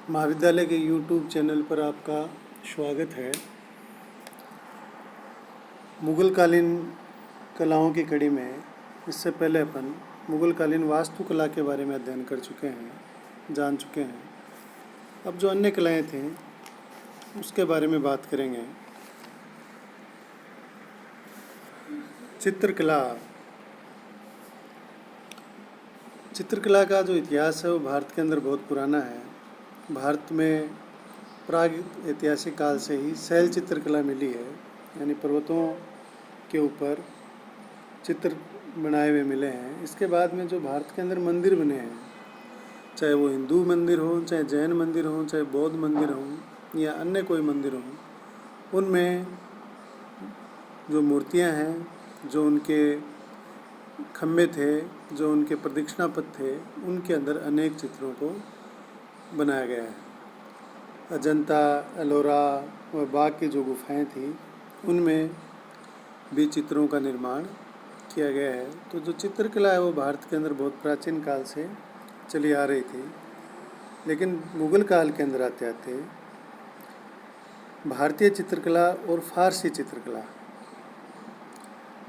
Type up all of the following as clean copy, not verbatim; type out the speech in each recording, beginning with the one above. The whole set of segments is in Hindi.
महाविद्यालय के YouTube चैनल पर आपका स्वागत है। मुग़ल कालीन कलाओं की कड़ी में इससे पहले अपन मुग़ल कालीन वास्तुकला के बारे में अध्ययन कर चुके हैं, जान चुके हैं। अब जो अन्य कलाएं थीं उसके बारे में बात करेंगे। चित्रकला का जो इतिहास है वो भारत के अंदर बहुत पुराना है। भारत में प्राग ऐतिहासिक काल से ही शैल चित्रकला मिली है, यानी पर्वतों के ऊपर चित्र बनाए हुए मिले हैं। इसके बाद में जो भारत के अंदर मंदिर बने हैं, चाहे वो हिंदू मंदिर हो, चाहे जैन मंदिर हो, चाहे बौद्ध मंदिर हो या अन्य कोई मंदिर हो, उनमें जो मूर्तियां हैं, जो उनके खम्भे थे, जो उनके प्रदक्षिणा पथ थे, उनके अंदर अनेक चित्रों को बनाया गया है। अजंता, एलोरा और बाघ की जो गुफाएं थी उनमें भी चित्रों का निर्माण किया गया है। तो जो चित्रकला है वो भारत के अंदर बहुत प्राचीन काल से चली आ रही थी, लेकिन मुग़ल काल के अंदर आते आते भारतीय चित्रकला और फारसी चित्रकला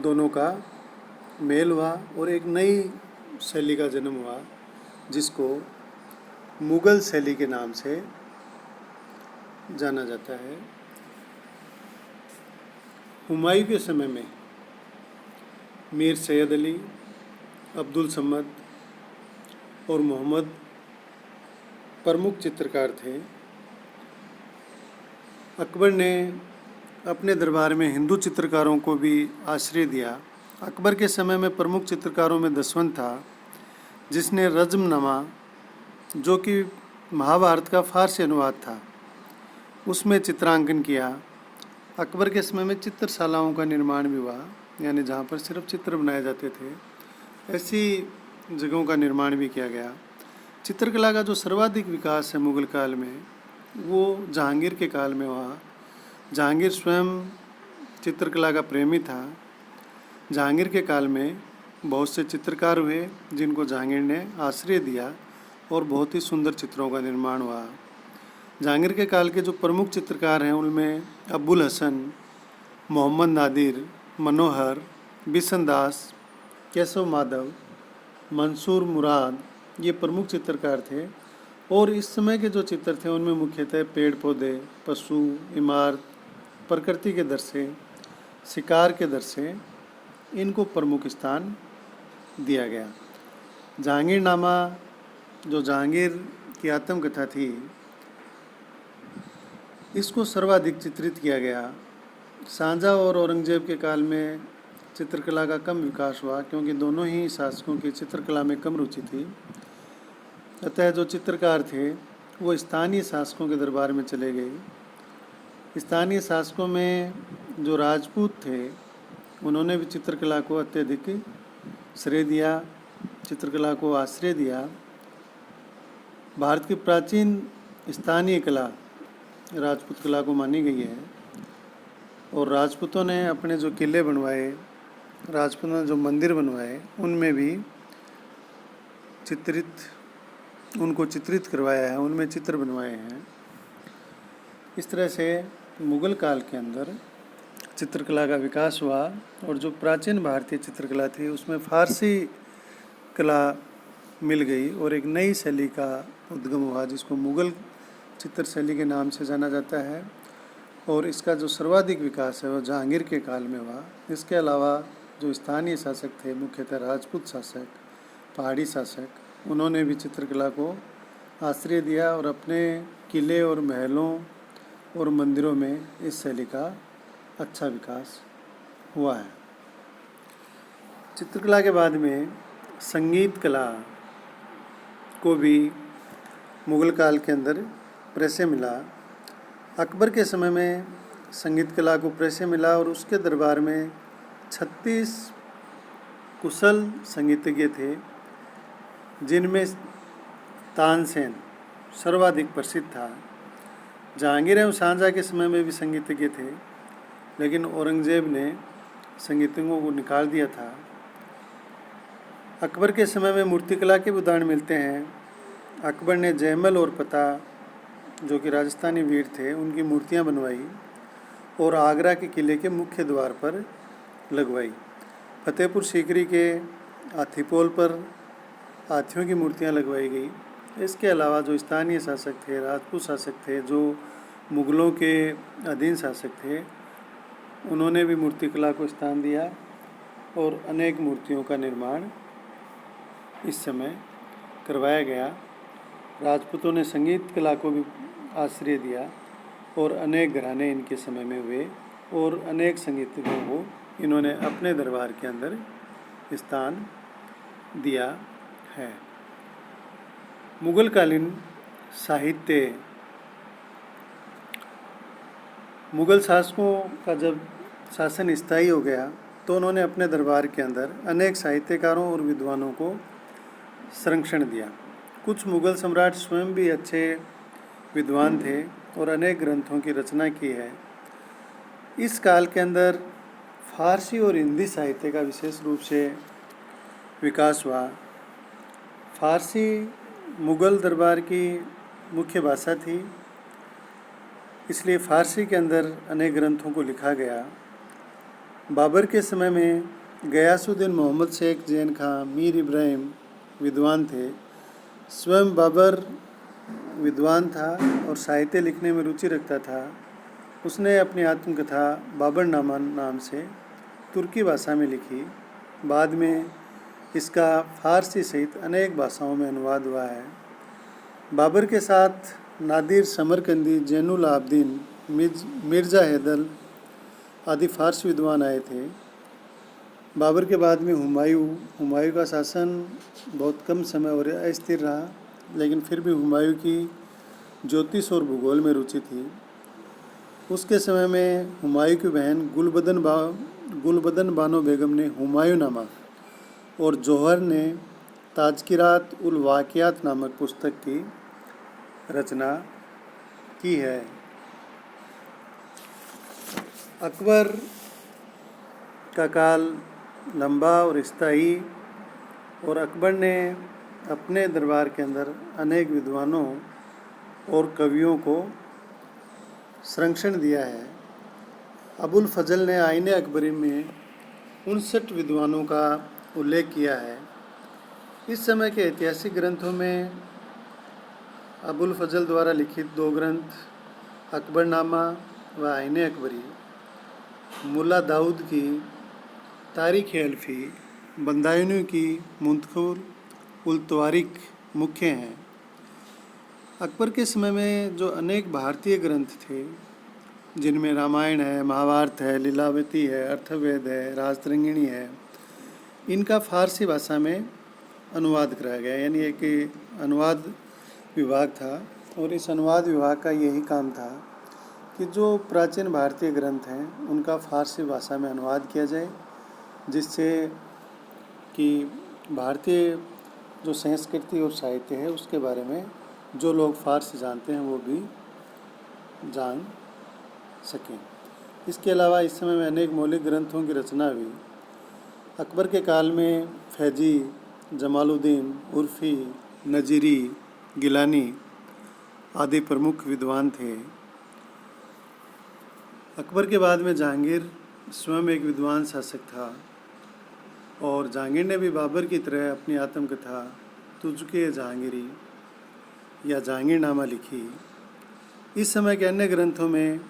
दोनों का मेल हुआ और एक नई शैली का जन्म हुआ, जिसको मुग़ल शैली के नाम से जाना जाता है। हुमायूं के समय में मीर सैयद अली, अब्दुल समद और मोहम्मद प्रमुख चित्रकार थे। अकबर ने अपने दरबार में हिंदू चित्रकारों को भी आश्रय दिया। अकबर के समय में प्रमुख चित्रकारों में दसवंत था, जिसने रज़्मनामा, जो कि महाभारत का फारसी अनुवाद था, उसमें चित्रांकन किया। अकबर के समय में चित्रशालाओं का निर्माण भी हुआ, यानी जहाँ पर सिर्फ चित्र बनाए जाते थे, ऐसी जगहों का निर्माण भी किया गया। चित्रकला का जो सर्वाधिक विकास है मुग़ल काल में, वो जहांगीर के काल में हुआ। जहांगीर स्वयं चित्रकला का प्रेमी था। जहांगीर के काल में बहुत से चित्रकार हुए जिनको जहांगीर ने आश्रय दिया और बहुत ही सुंदर चित्रों का निर्माण हुआ। जहांगीर के काल के जो प्रमुख चित्रकार हैं उनमें अब्बुल हसन, मोहम्मद नादिर, मनोहर, बिशन दास, केशव माधव, मंसूर मुराद, ये प्रमुख चित्रकार थे। और इस समय के जो चित्र थे उनमें मुख्यतः पेड़ पौधे, पशु, इमारत, प्रकृति के दृश्य, शिकार के दृश्य, इनको प्रमुख स्थान दिया गया। जहांगीरनामा, जो जहांगीर की आत्मकथा थी, इसको सर्वाधिक चित्रित किया गया। शाहजहाँ और औरंगजेब के काल में चित्रकला का कम विकास हुआ, क्योंकि दोनों ही शासकों की चित्रकला में कम रुचि थी। अतः जो चित्रकार थे वो स्थानीय शासकों के दरबार में चले गए। स्थानीय शासकों में जो राजपूत थे उन्होंने भी चित्रकला को अत्यधिक श्रेय दिया, चित्रकला को आश्रय दिया। भारत की प्राचीन स्थानीय कला राजपूत कला को मानी गई है। और राजपूतों ने अपने जो किले बनवाए, राजपूतों ने जो मंदिर बनवाए, उनमें भी उनको चित्रित करवाया है, उनमें चित्र बनवाए हैं। इस तरह से मुग़ल काल के अंदर चित्रकला का विकास हुआ। और जो प्राचीन भारतीय चित्रकला थी उसमें फारसी कला मिल गई और एक नई शैली का उद्गम हुआ, जिसको मुग़ल चित्र शैली के नाम से जाना जाता है। और इसका जो सर्वाधिक विकास है वो जहांगीर के काल में हुआ। इसके अलावा जो स्थानीय शासक थे, मुख्यतः राजपूत शासक, पहाड़ी शासक, उन्होंने भी चित्रकला को आश्रय दिया और अपने किले और महलों और मंदिरों में इस शैली का अच्छा विकास हुआ है। चित्रकला के बाद में संगीत कला को भी मुग़ल काल के अंदर प्रेस्य मिला। अकबर के समय में संगीत कला को प्रेस्य मिला और उसके दरबार में 36 कुशल संगीतज्ञ थे, जिनमें तानसेन सर्वाधिक प्रसिद्ध था। जहांगीर एवं शाहजहाँ के समय में भी संगीतज्ञ थे, लेकिन औरंगजेब ने संगीतज्ञों को निकाल दिया था। अकबर के समय में मूर्तिकला के उदाहरण मिलते हैं। अकबर ने जयमल और पता जो कि राजस्थानी वीर थे, उनकी मूर्तियां बनवाई और आगरा के किले के मुख्य द्वार पर लगवाई। फतेहपुर सीकरी के हाथीपोल पर हाथियों की मूर्तियां लगवाई गई। इसके अलावा जो स्थानीय शासक थे, राजपूत शासक थे, जो मुग़लों के अधीन शासक थे, उन्होंने भी मूर्तिकला को स्थान दिया और अनेक मूर्तियों का निर्माण इस समय करवाया गया। राजपूतों ने संगीत कला को भी आश्रय दिया और अनेक घराने इनके समय में हुए और अनेक संगीतज्ञों को इन्होंने अपने दरबार के अंदर स्थान दिया है। मुग़लकालीन साहित्य, मुग़ल शासकों का जब शासन स्थायी हो गया तो उन्होंने अपने दरबार के अंदर अनेक साहित्यकारों और विद्वानों को संरक्षण दिया। कुछ मुग़ल सम्राट स्वयं भी अच्छे विद्वान थे और अनेक ग्रंथों की रचना की है। इस काल के अंदर फारसी और हिंदी साहित्य का विशेष रूप से विकास हुआ। फारसी मुग़ल दरबार की मुख्य भाषा थी, इसलिए फ़ारसी के अंदर अनेक ग्रंथों को लिखा गया। बाबर के समय में गयासुद्दीन मोहम्मद शेख जैन खां, मीर इब्राहिम विद्वान थे। स्वयं बाबर विद्वान था और साहित्य लिखने में रुचि रखता था। उसने अपनी आत्मकथा बाबरनामा नाम से तुर्की भाषा में लिखी। बाद में इसका फ़ारसी सहित अनेक भाषाओं में अनुवाद हुआ है। बाबर के साथ नादिर समरकंदी, जैनुल आबदीन, मिर्ज़ा हैदर आदि फ़ारसी विद्वान आए थे। बाबर के बाद में हुमायूं का शासन बहुत कम समय और अस्थिर रहा, लेकिन फिर भी हुमायूं की ज्योतिष और भूगोल में रुचि थी। उसके समय में हुमायूं की बहन गुलबदन बानो बेगम ने हुमायूंनामा और जौहर ने ताज़किरात उल वाक़ियात नामक पुस्तक की रचना की है। अकबर का काल लंबा और स्थायी, और अकबर ने अपने दरबार के अंदर अनेक विद्वानों और कवियों को संरक्षण दिया है। अबुल फजल ने आईने अकबरी में 59 विद्वानों का उल्लेख किया है। इस समय के ऐतिहासिक ग्रंथों में अबुल फजल द्वारा लिखित 2 ग्रंथ अकबरनामा व आईने अकबरी, मुल्ला दाऊद की तारीख़ अल्फ़ी, बंदायूनी की मुंतखबुल उल तवारीख़ मुख्य हैं। अकबर के समय में जो अनेक भारतीय ग्रंथ थे, जिनमें रामायण है, महाभारत है, लीलावती है, अर्थवेद है, राजतरंगिणी है, इनका फ़ारसी भाषा में अनुवाद कराया गया। यानी एक अनुवाद विभाग था और इस अनुवाद विभाग का यही काम था कि जो प्राचीन भारतीय ग्रंथ हैं उनका फ़ारसी भाषा में अनुवाद किया जाए, जिससे कि भारतीय जो संस्कृति और साहित्य है उसके बारे में जो लोग फ़ारसी जानते हैं वो भी जान सकें। इसके अलावा इस समय में अनेक मौलिक ग्रंथों की रचना हुई। अकबर के काल में फैजी, जमालुद्दीन, उर्फ़ी, नजीरी, गिलानी आदि प्रमुख विद्वान थे। अकबर के बाद में जहांगीर स्वयं एक विद्वान शासक था और जहांगीर ने भी बाबर की तरह अपनी आत्मकथा तुझके जहांगीरी या जहांगीरनामा लिखी। इस समय के अन्य ग्रंथों में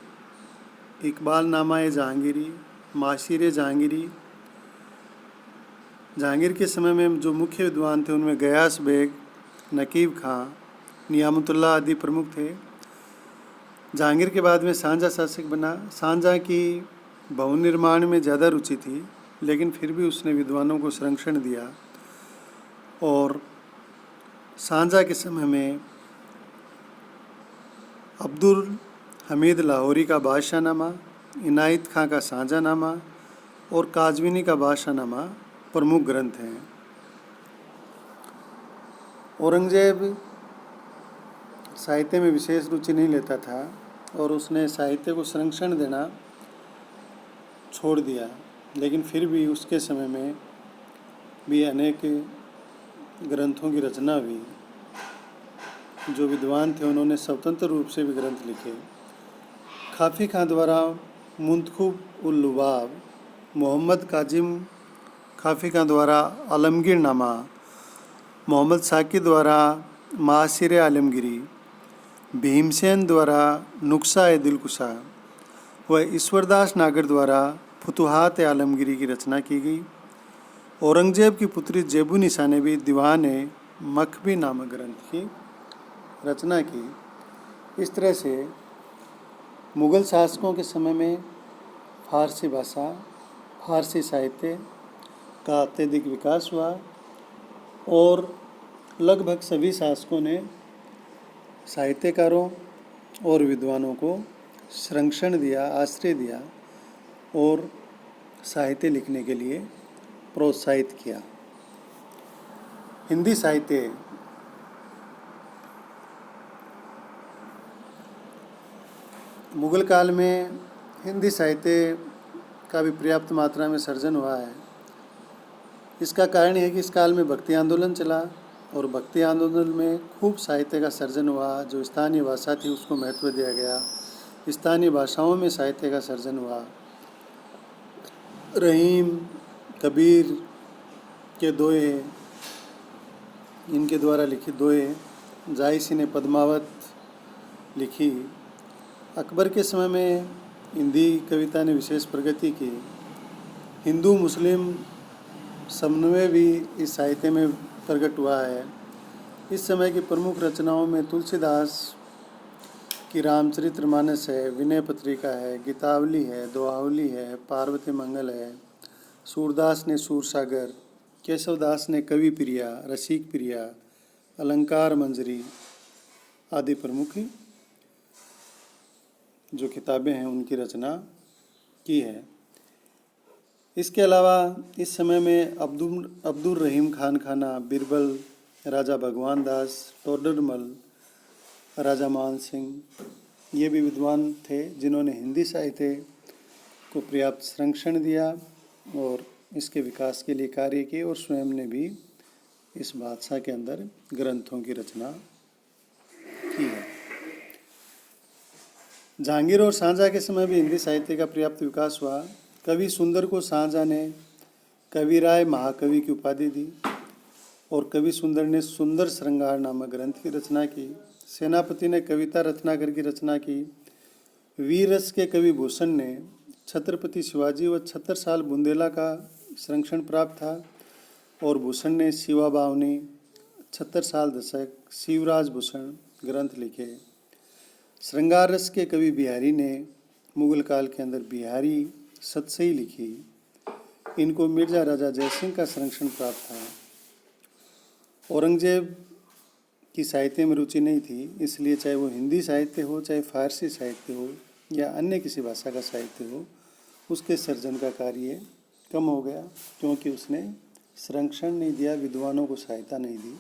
इकबालनामा जहांगीरी, माशीर जहांगीरी, जहांगीर के समय में जो मुख्य विद्वान थे उनमें गयास बेग, नकीब खां, नियामतुल्लाह आदि प्रमुख थे। जहांगीर के बाद में शाहजहाँ शासक बना। शाहजहाँ की भवन निर्माण में ज़्यादा रुचि थी, लेकिन फिर भी उसने विद्वानों को संरक्षण दिया और शाहजहाँ के समय में अब्दुल हमीद लाहौरी का बादशाहनामा, इनायत खां का शाहजहाँनामा और काज़विनी का बादशाहनामा प्रमुख ग्रंथ हैं। औरंगज़ेब साहित्य में विशेष रुचि नहीं लेता था और उसने साहित्य को संरक्षण देना छोड़ दिया, लेकिन फिर भी उसके समय में भी अनेक ग्रंथों की रचना हुई। जो विद्वान थे उन्होंने स्वतंत्र रूप से भी ग्रंथ लिखे। काफ़ी खां द्वारा मुंतखब उल लुबाब, मोहम्मद काजिम काफ़ी खां द्वारा आलमगीर नामा, मोहम्मद साकी द्वारा मासिर आलमगिरी, भीमसेन द्वारा नुक्शा ए दिलकुशा व ईश्वरदास नागर द्वारा फुतुहात आलमगिरी की रचना की गई। औरंगजेब की पुत्री जेबू निसा ने भी दीवान मखबी नामक ग्रंथ की रचना की। इस तरह से मुग़ल शासकों के समय में फारसी भाषा, फारसी साहित्य का अत्यधिक विकास हुआ और लगभग सभी शासकों ने साहित्यकारों और विद्वानों को संरक्षण दिया, आश्रय दिया और साहित्य लिखने के लिए प्रोत्साहित किया। हिंदी साहित्य मुग़ल काल में हिंदी साहित्य का भी पर्याप्त मात्रा में सर्जन हुआ है। इसका कारण यह है कि इस काल में भक्ति आंदोलन चला और भक्ति आंदोलन में खूब साहित्य का सर्जन हुआ। जो स्थानीय भाषा थी उसको महत्व दिया गया, स्थानीय भाषाओं में साहित्य का सर्जन हुआ। रहीम, कबीर के दोहे, इनके द्वारा लिखित दोहे, जायसी ने पद्मावत लिखी। अकबर के समय में हिंदी कविता ने विशेष प्रगति की। हिंदू मुस्लिम समन्वय भी इस साहित्य में प्रकट हुआ है। इस समय की प्रमुख रचनाओं में तुलसीदास की रामचरितमानस है, विनय पत्रिका है, गीतावली है, दोहावली है, पार्वती मंगल है, सूरदास ने सूरसागर, केशवदास ने कवि प्रिया, रसिक प्रिया, अलंकार मंजरी आदि प्रमुख जो किताबें हैं उनकी रचना की है। इसके अलावा इस समय में अब्दुल रहीम खान खाना, बीरबल, राजा भगवान दास, टोडरमल, राजा मान सिंह, ये भी विद्वान थे जिन्होंने हिंदी साहित्य को पर्याप्त संरक्षण दिया और इसके विकास के लिए कार्य किए और स्वयं ने भी इस बादशाह के अंदर ग्रंथों की रचना की है। जहांगीर और शाहजहाँ के समय भी हिंदी साहित्य का पर्याप्त विकास हुआ। कवि सुंदर को शाहजहाँ ने कविराय महाकवि की उपाधि दी और कवि सुंदर ने सुंदर श्रृंगार नामक ग्रंथ की रचना की। सेनापति ने कविता रत्नाकर की रचना की। वीर रस के कवि भूषण ने छत्रपति शिवाजी व 76 साल बुंदेला का संरक्षण प्राप्त था और भूषण ने शिवा बावनी, 76 साल दशक, शिवराज भूषण ग्रंथ लिखे। श्रृंगार रस के कवि बिहारी ने मुगल काल के अंदर बिहारी सतसई लिखी। इनको मिर्जा राजा जयसिंह का संरक्षण प्राप्त था। औरंगजेब की साहित्य में रुचि नहीं थी, इसलिए चाहे वो हिंदी साहित्य हो, चाहे फारसी साहित्य हो या अन्य किसी भाषा का साहित्य हो, उसके सर्जन का कार्य कम हो गया क्योंकि उसने संरक्षण नहीं दिया, विद्वानों को सहायता नहीं दी।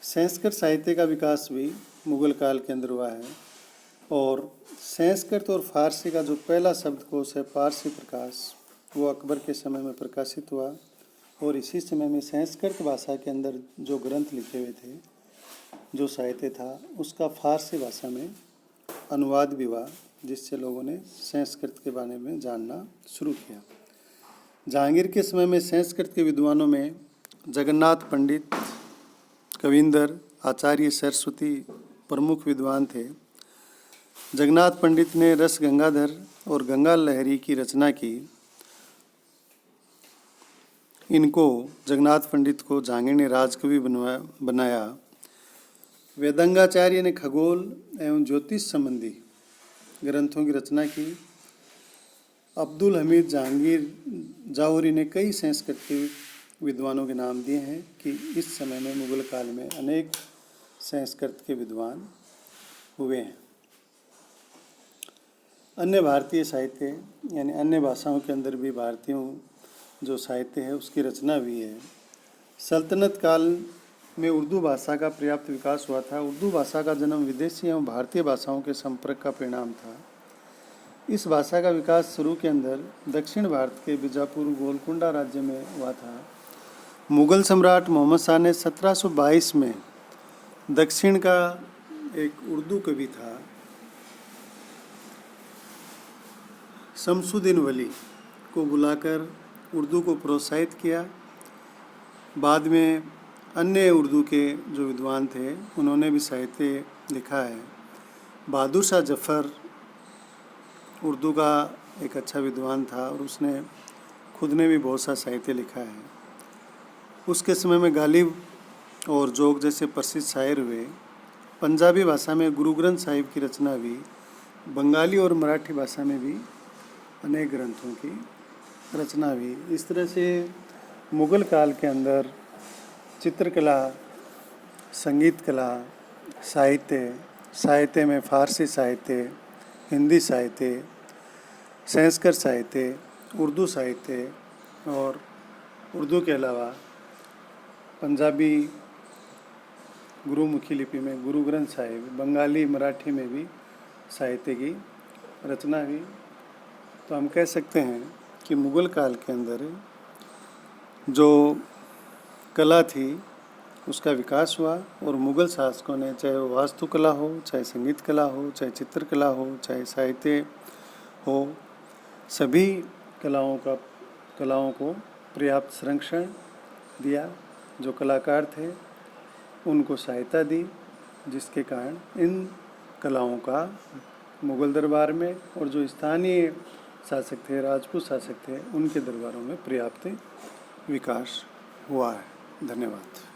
संस्कृत साहित्य का विकास भी मुगल काल के अंदर हुआ है और संस्कृत और फारसी का जो पहला शब्दकोश है पारसी प्रकाश, वो अकबर के समय में प्रकाशित हुआ और इसी समय में संस्कृत भाषा के अंदर जो ग्रंथ लिखे हुए थे, जो साहित्य था, उसका फारसी भाषा में अनुवाद भी हुआ, जिससे लोगों ने संस्कृत के बारे में जानना शुरू किया। जहांगीर के समय में संस्कृत के विद्वानों में जगन्नाथ पंडित, कविंदर, आचार्य सरस्वती प्रमुख विद्वान थे। जगन्नाथ पंडित ने रस गंगाधर और गंगा लहरी की रचना की। इनको जगन्नाथ पंडित को जहांगीर ने राजकवि बनाया। वेदंगाचार्य ने खगोल एवं ज्योतिष संबंधी ग्रंथों की रचना की। अब्दुल हमीद जाहोरी ने कई संस्कृत के विद्वानों के नाम दिए हैं कि इस समय में मुगल काल में अनेक संस्कृत के विद्वान हुए हैं। अन्य भारतीय साहित्य यानी अन्य भाषाओं के अंदर भी भारतीयों जो साहित्य है उसकी रचना भी है। सल्तनत काल में उर्दू भाषा का पर्याप्त विकास हुआ था। उर्दू भाषा का जन्म विदेशी एवं भारतीय भाषाओं के संपर्क का परिणाम था। इस भाषा का विकास शुरू के अंदर दक्षिण भारत के बीजापुर गोलकुंडा राज्य में हुआ था। मुगल सम्राट मोहम्मद शाह ने 1722 में दक्षिण का एक उर्दू कवि था शमसुद्दीन वली को बुलाकर उर्दू को प्रोत्साहित किया। बाद में अन्य उर्दू के जो विद्वान थे उन्होंने भी साहित्य लिखा है। बहादुर शाह जफ़र उर्दू का एक अच्छा विद्वान था और उसने खुद ने भी बहुत सा साहित्य लिखा है। उसके समय में गालिब और जोग जैसे प्रसिद्ध शायर हुए। पंजाबी भाषा में गुरु ग्रंथ साहिब की रचना हुई। बंगाली और मराठी भाषा में भी अनेक ग्रंथों की रचना हुई। इस तरह से मुग़ल काल के अंदर चित्रकला, संगीत कला, साहित्य में फ़ारसी साहित्य, हिंदी साहित्य, संस्कृत साहित्य, उर्दू साहित्य और उर्दू के अलावा पंजाबी गुरुमुखी लिपि में गुरु ग्रंथ साहिब, बंगाली मराठी में भी साहित्य की रचना हुई। तो हम कह सकते हैं कि मुग़ल काल के अंदर जो कला थी उसका विकास हुआ और मुग़ल शासकों ने, चाहे वो वास्तुकला हो, चाहे संगीत कला हो, चाहे चित्रकला हो, चाहे साहित्य हो, सभी कलाओं को पर्याप्त संरक्षण दिया। जो कलाकार थे उनको सहायता दी, जिसके कारण इन कलाओं का मुग़ल दरबार में और जो स्थानीय शासक थे, राजपूत शासक थे, उनके दरबारों में पर्याप्त विकास हुआ है। धन्यवाद।